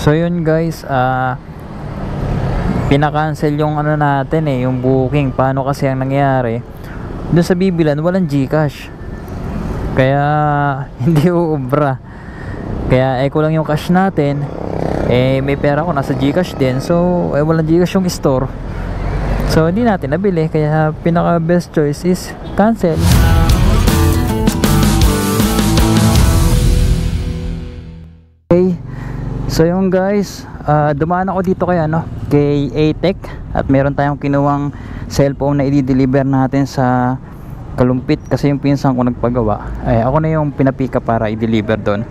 So yun guys, pinakancel yung ano natin yung booking. Paano kasi ang nangyari? Doon sa Bibilan walang GCash. Kaya hindi uubra. Kaya ko lang yung cash natin. May pera ko nasa GCash din. So walang GCash yung store. So hindi natin nabili. Kaya pinaka best choice is cancel. Okay. So yung guys, dumaan ako dito kay kay A-Tech at meron tayong kinuwang cellphone na i-deliver natin sa Kalumpit kasi yung pinsan ko nagpagawa. Ako na yung pinapick up para i-deliver doon.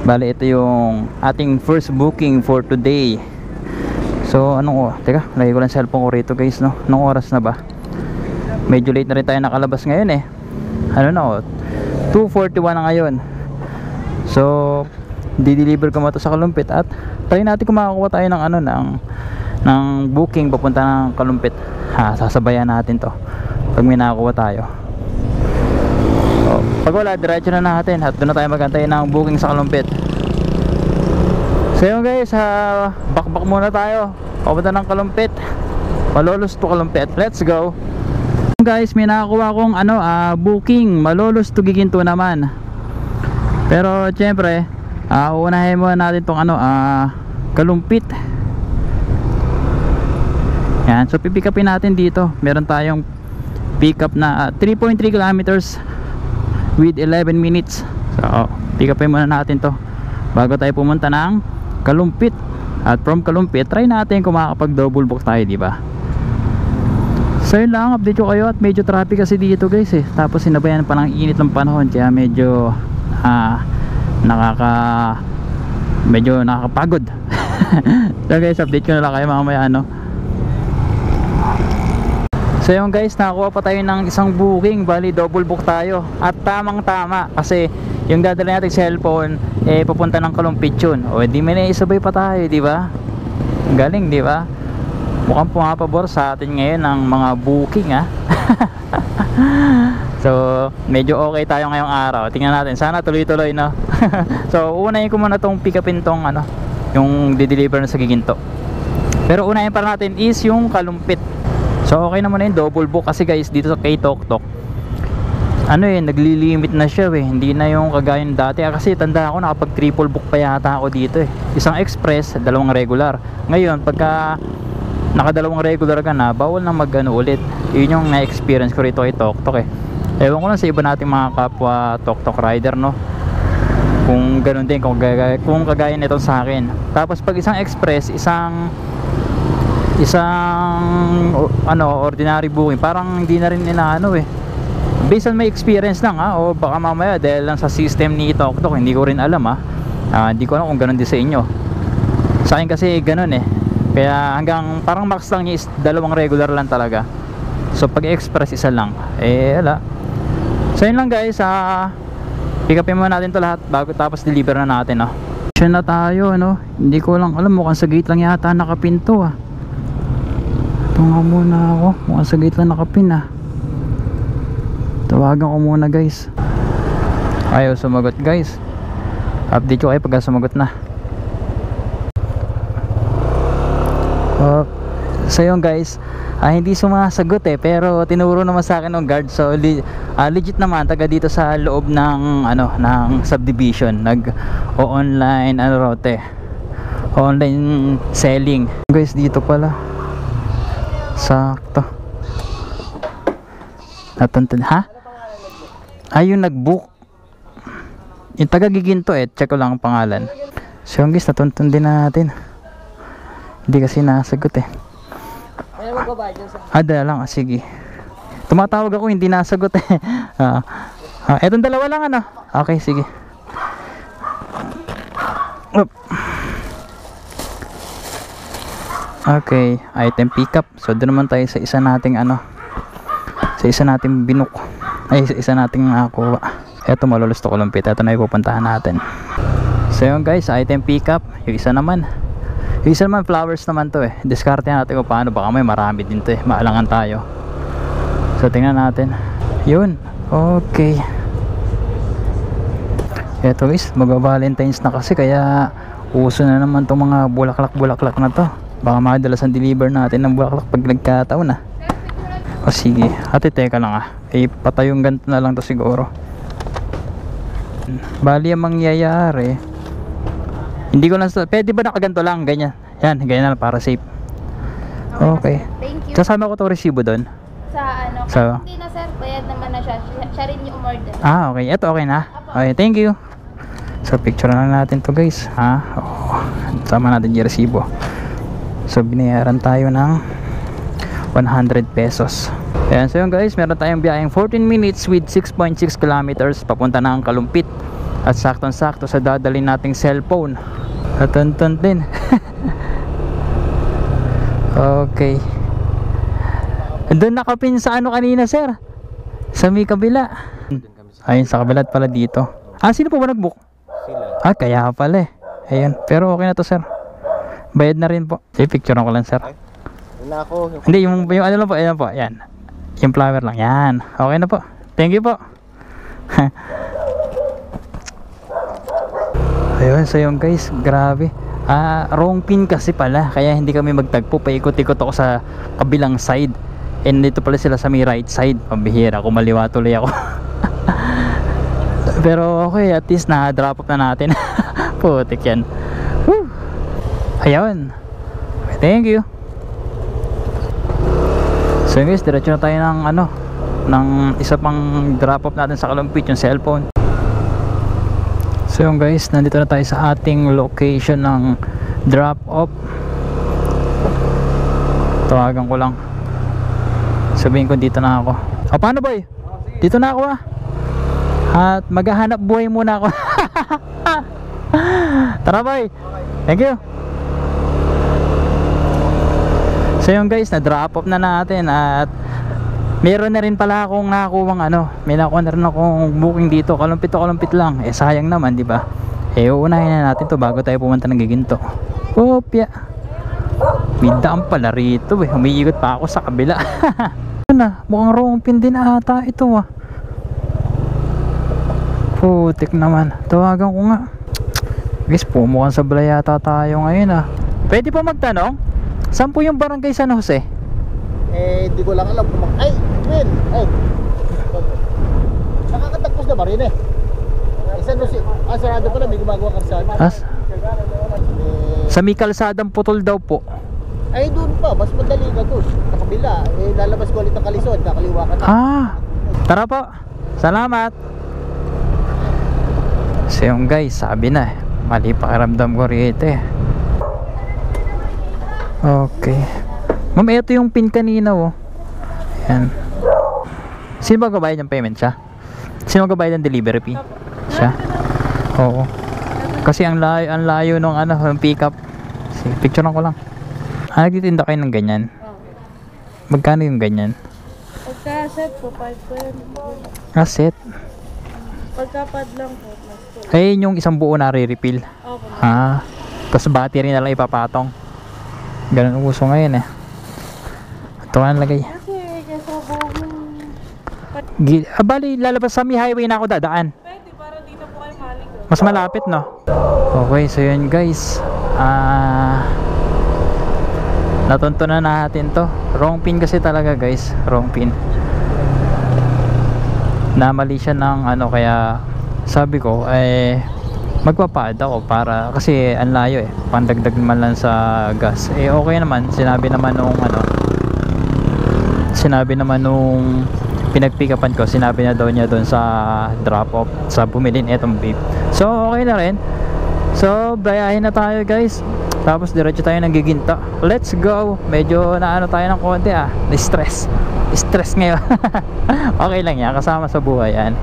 Bale, ito yung ating first booking for today. So teka, lagay ko lang cellphone ko rito guys, no. Anong oras na ba? Medyo late na rin tayo nakalabas ngayon 2:41 na ngayon. So di-deliver ko mo to sa Kalumpit at try natin kung makakuha tayo ng ng booking papunta ng Kalumpit. Sasabayan natin to pag may nakakuha tayo. Pag wala, diretso na natin at doon na tayo magantay ng booking sa Kalumpit. So yun guys, bakbak muna tayo papunta ng Kalumpit. Malolos to Kalumpit. Let's go. Guys, may nakakuha akong booking Malolos to Giginto naman. Pero syempre uunahin muna natin tong Kalumpit. Yan, so pipick upin natin dito. Meron tayong pick up na 3.3 kilometers with 11 minutes. So pick upin muna natin to bago tayo pumunta ng Kalumpit. At from Kalumpit, try natin kung makakapag double book tayo, di ba? So yun lang, update ko kayo. At medyo traffic kasi dito guys tapos sinabayan pa ng init ng panahon, kaya medyo medyo nakakapagod. So guys, update ko na lang kayo mamaya So yung guys, nakakuha pa tayo ng isang booking. Bali double book tayo at tamang tama kasi yung dadala natin cellphone papunta ng Kalumpit yun. Di may isabay pa tayo, di ba? Galing, di ba? Mukhang pumapabor sa atin ngayon ng mga booking So medyo okay tayo ngayong araw. Tingnan natin, sana tuloy-tuloy no. So unahin ko muna tong pick upin tong yung di-deliver na sa Giginto. Pero unahin para natin is yung Kalumpit. So okay naman yung double book kasi guys dito sa K-Tok-Tok naglilimit na siya hindi na yung kagaya ng dati kasi tanda ako nakapag triple book pa yata ako dito isang express, dalawang regular. Ngayon pagka nakadalawang regular ka na, bawal na ulit. Yun yung na-experience ko rito kay Tok-Tok Ewan ko lang sa iba nating mga kapwa Tok-Tok rider no, kung ganun din, kung kagaya nito sa akin. Tapos pag isang express, isang ordinary booking, parang hindi na rin based on my experience lang o baka mamaya dahil lang sa system ni Tok-Tok, hindi ko rin alam hindi ko alam kung ganun din sa inyo. Sa akin kasi ganun kaya hanggang parang max lang niya is dalawang regular lang talaga. So pag express isa lang wala. So yun lang guys, pick upin muna natin to lahat bago tapos deliver na natin Siya na tayo hindi ko lang alam, mukhang sa gate lang yata nakapinto Tunga muna ako, mukhang sa gate lang nakapin Tawagan ko muna guys. Ayaw sumagot guys. Update ko kayo pagka sumagot na. So yun guys, hindi sumasagot pero tinuro naman sa akin ng guard. So legit naman, taga dito sa loob ng ng subdivision. Online online selling guys dito pala. Sakto. Natuntan yung nag-book yung taga Giginto check ko lang ang pangalan. So yung guys, natuntun din natin. Hindi kasi nasagot Dala lang, sige. Tumatawag ako, hindi nasagot etong dalawa lang okay, sige. Okay, item pick up. So doon naman tayo sa isa nating sa isa nating binuk. Sa isa nating nakuha. Eto, Malolos to Kalumpit. Eto na yung pupuntahan natin. So yun guys, item pick up. Yung isa naman flowers naman to Diskarte natin kung paano, baka may marami din to maalangan tayo. So tingnan natin. Yun, okay. Eto guys, mag-Valentine's na kasi kaya Uso na naman itong mga bulaklak-bulaklak na to. Baka makadalasan deliver natin ng bulaklak pag nagkataon na. O sige, ate teka lang patayong ganito na lang to siguro. Bali ang mangyayari, hindi ko lang, pwede ba nakaganto lang, ganyan. Yan, ganyan na para safe. Okay. Thank you. Kasama ko to resibo doon. Sa ano, So, hindi na sir, bayad naman na siya. Siya rin yung umorder. okay. Ito okay na. Okay, thank you. So, picture na natin to guys. Sama natin yung resibo. So, binayaran tayo ng 100 pesos. Ayan, so yun guys, meron tayong biyayang 14 minutes with 6.6 kilometers papunta na ang Kalumpit. At saktong-sakto sa dadalhin nating cellphone. Atun-tun din. Okay. Doon nakapin sa ano kanina sir? Sa may kabila. Ayun, sa kabila at pala dito. Sino po ba nag-book? Sila. Kaya pala Ayun, pero okay na to sir. Bayad na rin po. I-picturean ko lang sir. Na ako. Hindi, yung ano lang po, ayan po, yan. Yung flower lang, yan. Okay na po. Thank you po. Ayun, so yung guys, grabe. Wrong pin kasi pala, kaya hindi kami magtagpo. Paikot-ikot ako sa kabilang side. And dito pala sila sa may right side. Pambihira, kumaliwa tuloy ako. Pero okay, at least na-drop off na natin. Putik yan. Woo! Ayun. Thank you. So guys, diretso na tayo ng ng isa pang drop off natin sa Kalumpit, yung cellphone. So yung guys, nandito na tayo sa ating location ng drop off. Tawagan ko lang. Sabihin ko dito na ako. Paano boy? Dito na ako At maghahanap buhay muna ako. Tara boy. Thank you. So yung guys, na drop off na natin at meron na rin pala akong nakakuwang may nakuha na rin akong booking dito. Kalumpit to kalumpit lang. Sayang naman, di ba? Uunahin na natin to bago tayo pumunta ng Giginto. Kopya. May daan pala rito Umiikot pa ako sa kabila. Mukhang wrong pin din ata ito Putik naman. Tawagan ko nga. Guys, pumukhang sablay yata tayo ngayon Pwede pa magtanong? Saan po yung barangay San Jose? Hindi ko lang alam kung ay, Will! Ay! Nakakatagpos na ba rin San Jose, sarado pala, may gumagawa kalsada. Sa may kalsadang putol daw po. Ay, doon pa, mas madali ka doon. Sa kabila, lalabas ko ulit ang kalisod, kakaliwa ka na. Tara po. Salamat. So yung guys, sabi na mali pakiramdam ko rito Okay. Ma'am, ito yung pin kanina Ayan. Sino ba gabayad ng payment siya? Sino gabayad ng delivery fee? Siya? Oo. Kasi ang layo nung yung pick up. Sige, picturean ko lang. Nagtitinda kayo ng ganyan? Magkano yung ganyan? Pagka set po, 5 Set? Pagka pad lang po, Ayun yung isang buo na re-refill. Okay. Tapos battery na lang ipapatong. Ganun ang uso ngayon Ito ka nalagay. Bali, lalabas sa may highway na ako dadaan. Pwede, para dito po kayo maligo. Mas malapit Okay, so yun guys. Natuntunan natin to. Wrong pin kasi talaga guys. Wrong pin. Namali siya ng kaya sabi ko magpapaad ako para kasi ang layo pandagdag man lang sa gas. Okay naman, sinabi naman nung pinagpikapan ko, sinabi na daw niya doon sa drop off sa bumilin etong vape. So okay na rin. So bayahin na tayo guys. Tapos diretso tayo ng Giginto. Let's go. Medyo tayo ng konti stress ngayon. Okay lang yan, kasama sa buhay yan.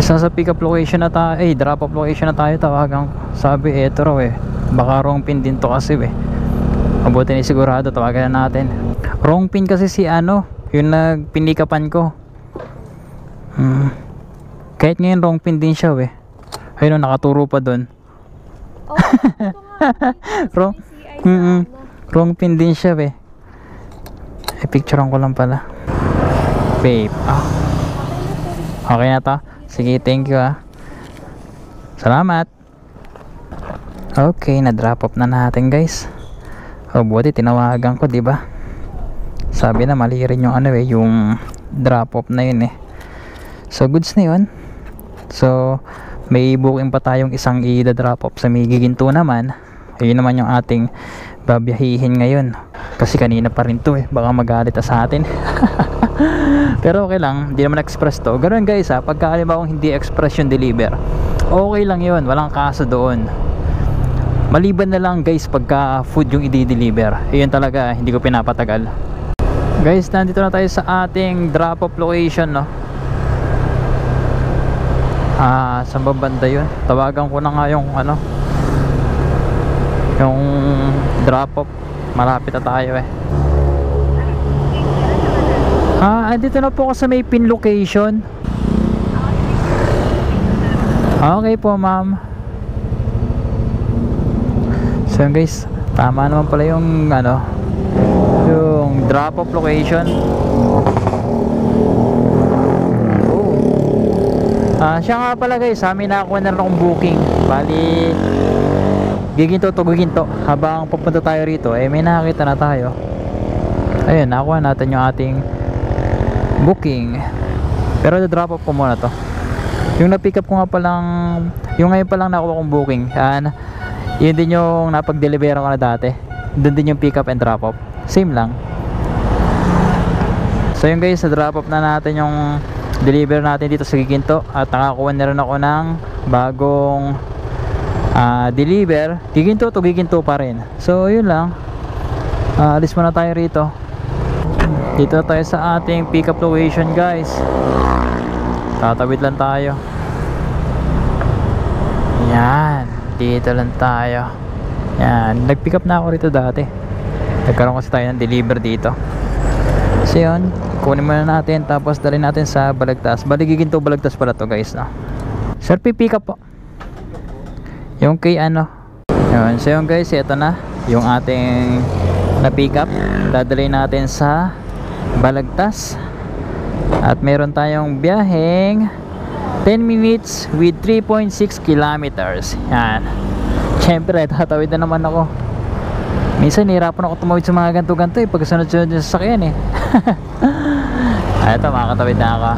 Sa pick up location na tayo, drop off location na tayo. Tawagan, sabi eto raw baka wrong pin din to kasi mabuti ni sigurado, tawagan na natin. Wrong pin kasi si yung nagpinikapan ko. Kahit ngayon wrong pin din siya ayun nakaturo pa doon. Wrong wrong pin din siya picturean ko lang pala babe. Okay na to. Sige, thank you Salamat. Okay, na-drop off na natin guys. O buti tinawagan ko, di ba? Sabi na mali rin yung ano yung drop off na yun eh. So goods na yun. So may booking pa tayong isang i-drop off sa may Giginto naman. Ayun naman yung ating babiyahihin ngayon. Kasi kanina pa rin to eh. Baka magalit sa atin. Pero okay lang, hindi naman express to. Ganoon guys ha, pagka halimbawang hindi express yung deliver, okay lang yun, walang kaso doon. Maliban na lang guys pagka food yung i-deliver, yun talaga hindi ko pinapatagal. Guys, nandito na tayo sa ating drop off location, no? Saan ba banda yun? Tawagan ko na nga yung ano, yung drop off. Malapit na tayo eh. Andito na po ako sa may pin location. Okay po ma'am. So yun guys, tama naman pala yung ano, yung drop off location. Siya nga pala guys, may nakakuha na rin akong booking. Bali Giginto to Giginto. Habang pupunta tayo rito may nakakita na tayo. Ayun, nakuha natin yung ating booking. Pero drop off ko muna to. Yung na-pick up ko nga palang, yung ngayon palang nakuha kong booking, yun din yung napag-deliver ko na dati. Doon din yung pick up and drop off. Same lang. So yun guys, sa drop off na natin yung deliver natin dito sa Giginto. At nakakuha na rin ako ng bagong deliver. Giginto to Giginto pa rin. So yun lang. Alis muna tayo rito. Dito na tayo sa ating pick up location guys. Tatawid lang tayo. Yan, dito lang tayo. Yan, nag-pick up na ako rito dati. Nagkaroon kasi tayo ng deliver dito. So yun, kunin muna natin. Tapos dalhin natin sa Balagtas. Bali Giginto Balagtas pala to guys, no? Sir, pick up po yung kay ano. Yun, so yun guys, ito na yung ating na pick up. Dadalhin natin sa Balagtas. At meron tayong biyaheng 10 minutes with 3.6 kilometers. Yan. Siyempre, tatawid na naman ako. Minsan, nahirapan ako tumawid sa mga ganto-ganto pag sunod-sunod yung sasakyan eh. Ito, makakatawid na ako.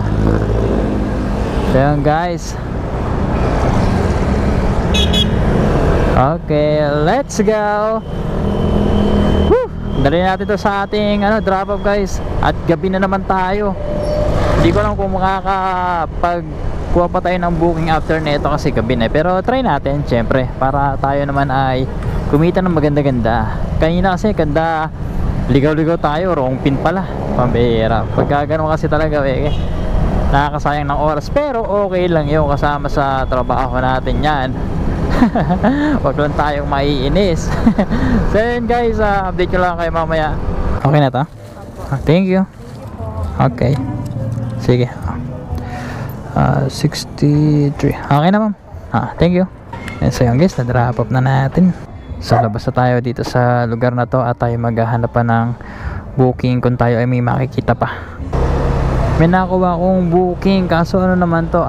So yun guys. Okay, let's go. Dali natin to sa ating drop off guys. At gabi na naman tayo. Hindi ko lang kung makakapagkuha pa tayo ng booking after nito kasi gabi na. Pero try natin syempre para tayo naman ay kumita ng maganda-ganda. Kanina kasi ganda, ligaw-ligaw tayo, wrong pin pala. Pambihira. Pagka ganun kasi talaga nakakasayang ng oras. Pero okay lang yun kasama sa trabaho natin yan. Wag lang tayong maiinis. So yun guys, update ko lang kayo mamaya. Okay na to? Thank you. Okay. Sige. 63. Okay na ma'am. Thank you. And so yun guys, na-drop off na natin. So labas na tayo dito sa lugar na to at tayo maghahanap pa ng booking kung tayo ay may makikita pa. May nakuha akong booking kaso ano naman to,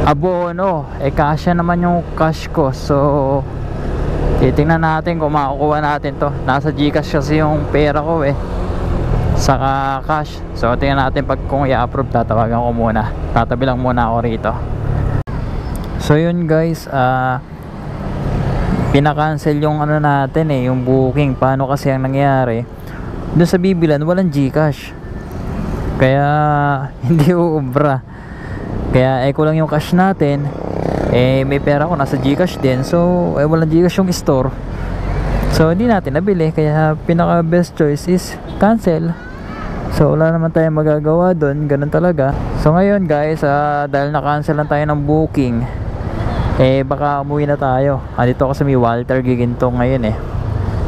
abono, kasya naman yung cash ko. So titingnan natin kung makukuha natin to. Nasa GCash kasi yung pera ko saka cash. So tingnan natin pag kung i-approve, tatawagan ko muna. Tatabi lang muna ako rito. So yun guys, pinakancel yung natin yung booking. Paano kasi ang nangyari doon sa Bibilan, walang GCash, kaya hindi uubra. Kaya kulang yung cash natin. May pera ko nasa GCash din. So walang GCash yung store. So hindi natin nabili. Kaya pinaka best choice is cancel. So wala naman tayong magagawa doon. Ganun talaga. So ngayon guys, dahil na-cancel lang tayo ng booking, baka umuwi na tayo. Dito ako sa may Walter Giginto ngayon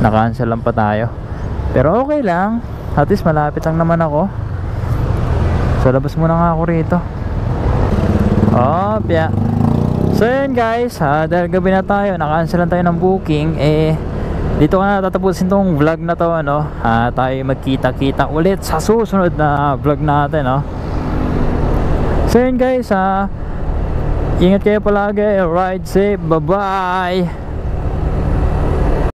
na-cancel lang pa tayo. Pero okay lang. At least malapit lang naman ako. So labas muna nga ako rito. Yeah. So yun guys, dahil gabi na tayo, na-cancel lang tayo ng booking. Dito ka na tatapusin tong vlog na to. Tayo magkita-kita ulit sa susunod na vlog natin. So yun guys, Ingat kayo palagi. Ride safe. Bye-bye.